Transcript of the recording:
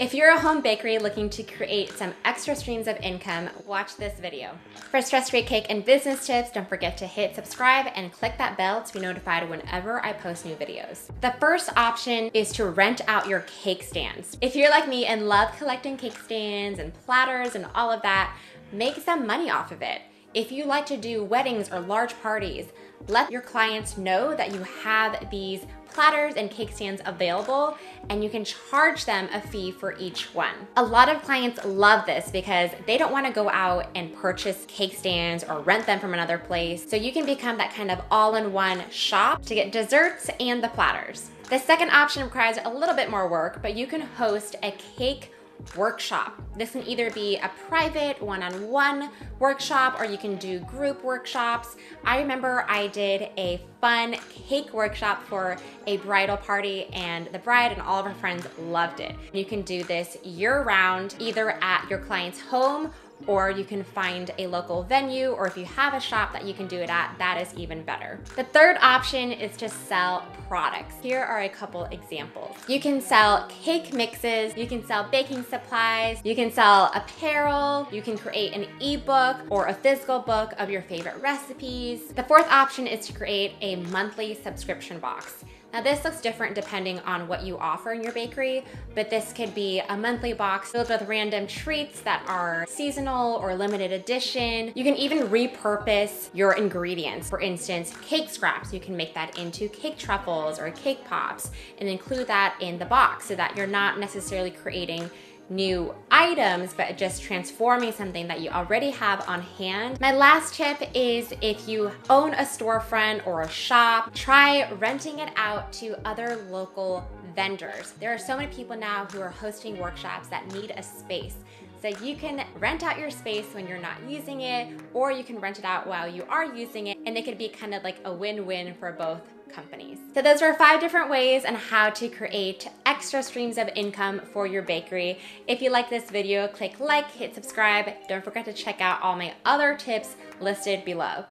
If you're a home bakery looking to create some extra streams of income, watch this video. For stress-free cake and business tips, don't forget to hit subscribe and click that bell to be notified whenever I post new videos. The first option is to rent out your cake stands. If you're like me and love collecting cake stands and platters and all of that, make some money off of it. If you like to do weddings or large parties, let your clients know that you have these platters and cake stands available and you can charge them a fee for each one. A lot of clients love this because they don't want to go out and purchase cake stands or rent them from another place. So you can become that kind of all-in-one shop to get desserts and the platters. The second option requires a little bit more work, but you can host a cake workshop. This can either be a private one-on-one workshop or you can do group workshops. I remember I did a fun cake workshop for a bridal party and the bride and all of her friends loved it. You can do this year-round, either at your client's home or you can find a local venue, or if you have a shop that you can do it at, that is even better. The third option is to sell products. Here are a couple examples. You can sell cake mixes, you can sell baking supplies, you can sell apparel, you can create an ebook or a physical book of your favorite recipes. The fourth option is to create a monthly subscription box. Now this looks different depending on what you offer in your bakery, but this could be a monthly box filled with random treats that are seasonal or limited edition. You can even repurpose your ingredients. For instance, cake scraps, you can make that into cake truffles or cake pops and include that in the box so that you're not necessarily creating new items, but just transforming something that you already have on hand. My last tip is if you own a storefront or a shop, try renting it out to other local vendors. There are so many people now who are hosting workshops that need a space. So you can rent out your space when you're not using it, or you can rent it out while you are using it, and it could be kind of like a win-win for both companies. So those are 5 different ways on how to create extra streams of income for your bakery. If you like this video, click like, hit subscribe. Don't forget to check out all my other tips listed below.